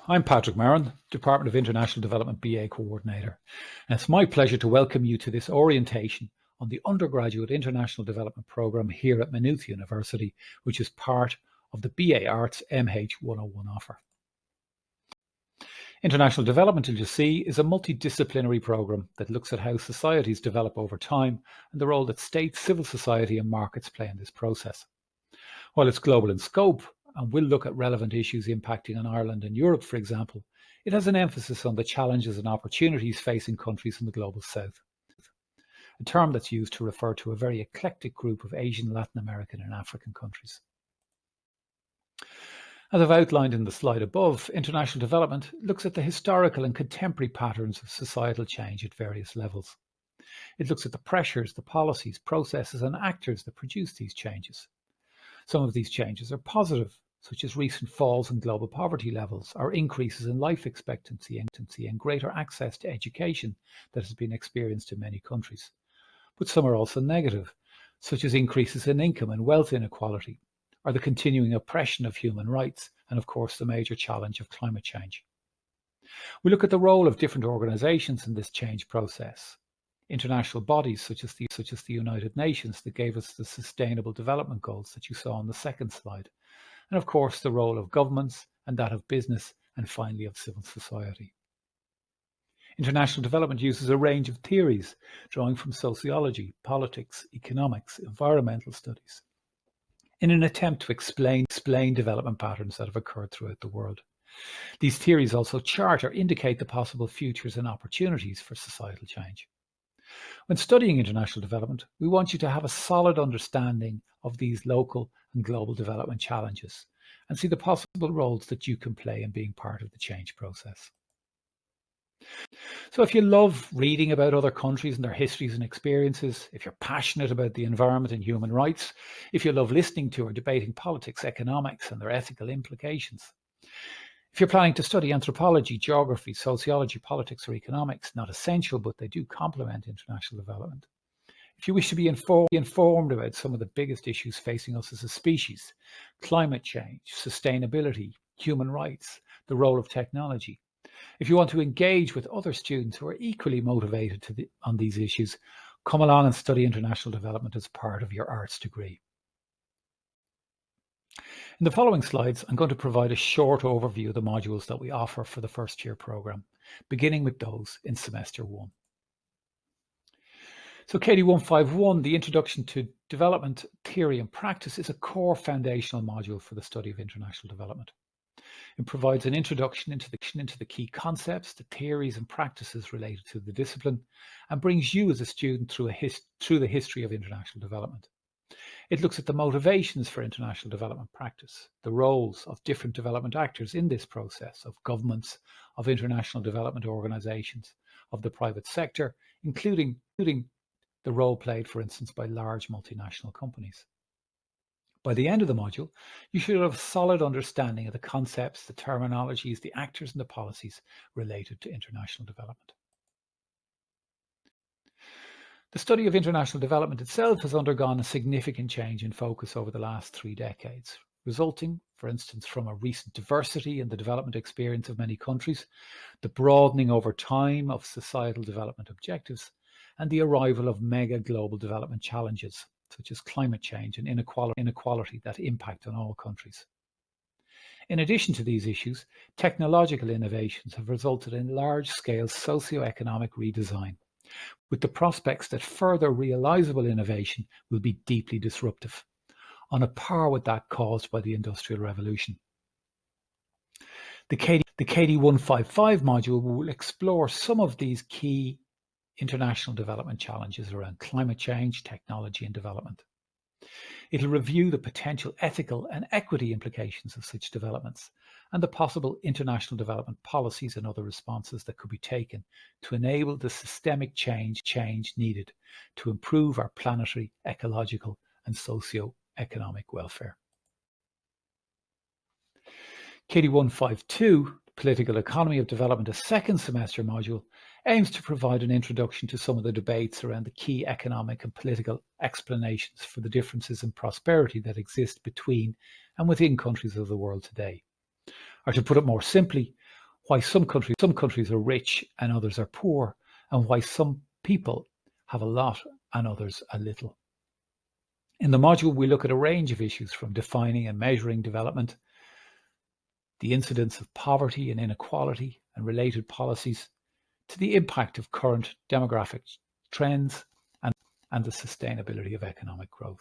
I'm Patrick Maron, Department of International Development BA Coordinator, and it's my pleasure to welcome you to this orientation on the Undergraduate International Development Programme here at Maynooth University, which is part of the BA Arts MH101 offer. International Development, as you see, is a multidisciplinary programme that looks at how societies develop over time and the role that states, civil society and markets play in this process. While it's global in scope, and will look at relevant issues impacting on Ireland and Europe, for example, it has an emphasis on the challenges and opportunities facing countries in the global south, a term that's used to refer to a very eclectic group of Asian, Latin American and African countries. As I've outlined in the slide above, international development looks at the historical and contemporary patterns of societal change at various levels. It looks at the pressures, the policies, processes and actors that produce these changes. Some of these changes are positive, such as recent falls in global poverty levels or increases in life expectancy and greater access to education that has been experienced in many countries. But some are also negative, such as increases in income and wealth inequality, or the continuing oppression of human rights, and of course the major challenge of climate change. We look at the role of different organisations in this change process. International bodies such as the United Nations that gave us the Sustainable Development Goals that you saw on the second slide, and of course the role of governments and that of business, and finally of civil society. International development uses a range of theories, drawing from sociology, politics, economics, environmental studies, in an attempt to explain development patterns that have occurred throughout the world. These theories also chart or indicate the possible futures and opportunities for societal change. When studying international development, we want you to have a solid understanding of these local and global development challenges and see the possible roles that you can play in being part of the change process. So if you love reading about other countries and their histories and experiences, if you're passionate about the environment and human rights, if you love listening to or debating politics, economics and their ethical implications, if you're planning to study anthropology, geography, sociology, politics, or economics, not essential, but they do complement international development. If you wish to be informed about some of the biggest issues facing us as a species, climate change, sustainability, human rights, the role of technology. If you want to engage with other students who are equally motivated on these issues, come along and study international development as part of your arts degree. In the following slides, I'm going to provide a short overview of the modules that we offer for the first year programme, beginning with those in semester 1. So KD 151, the Introduction to Development Theory and Practice, is a core foundational module for the study of international development. It provides an introduction into the key concepts, the theories and practices related to the discipline, and brings you as a student through the history of international development. It looks at the motivations for international development practice, the roles of different development actors in this process, of governments, of international development organisations, of the private sector, including the role played, for instance, by large multinational companies. By the end of the module, you should have a solid understanding of the concepts, the terminologies, the actors and the policies related to international development. The study of international development itself has undergone a significant change in focus over the last 3 decades, resulting, for instance, from a recent diversity in the development experience of many countries, the broadening over time of societal development objectives, and the arrival of mega global development challenges, such as climate change and inequality that impact on all countries. In addition to these issues, technological innovations have resulted in large-scale socio-economic redesign, with the prospects that further realizable innovation will be deeply disruptive, on a par with that caused by the Industrial Revolution. The KD 155 module will explore some of these key international development challenges around climate change, technology and development. It'll review the potential ethical and equity implications of such developments and the possible international development policies and other responses that could be taken to enable the systemic change needed to improve our planetary, ecological and socio-economic welfare. KD 152, Political Economy of Development, a second semester module, aims to provide an introduction to some of the debates around the key economic and political explanations for the differences in prosperity that exist between and within countries of the world today. Or to put it more simply, why some countries are rich and others are poor, and why some people have a lot and others a little. In the module, we look at a range of issues from defining and measuring development, the incidence of poverty and inequality and related policies, to the impact of current demographic trends and the sustainability of economic growth.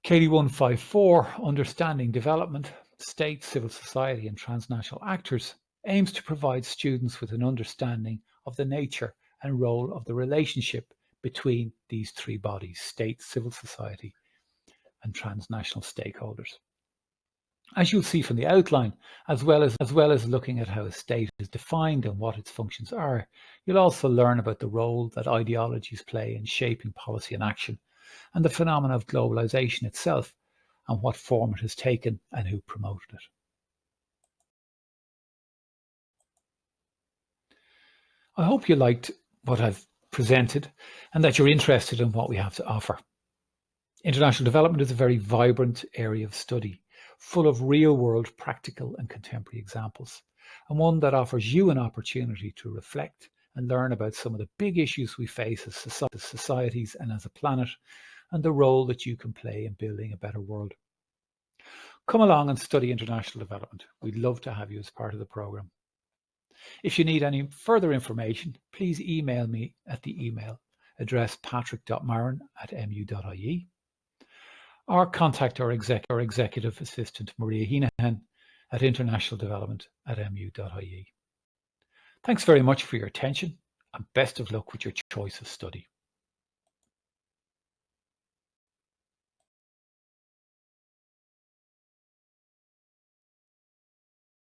KD 154, Understanding Development, State, Civil Society and Transnational Actors, aims to provide students with an understanding of the nature and role of the relationship between these three bodies: state, civil society and transnational stakeholders. As you'll see from the outline, as well as looking at how a state is defined and what its functions are, you'll also learn about the role that ideologies play in shaping policy and action, and the phenomena of globalization itself, and what form it has taken and who promoted it. I hope you liked what I've presented and that you're interested in what we have to offer. International development is a very vibrant area of study, full of real-world practical and contemporary examples, and one that offers you an opportunity to reflect and learn about some of the big issues we face as societies and as a planet, and the role that you can play in building a better world. Come along and study international development. We'd love to have you as part of the program. If you need any further information, please email me at the email address patrick.marin@mu.ie, or contact our executive assistant, Maria Heenahan, at internationaldevelopment@mu.ie. Thanks very much for your attention, and best of luck with your choice of study.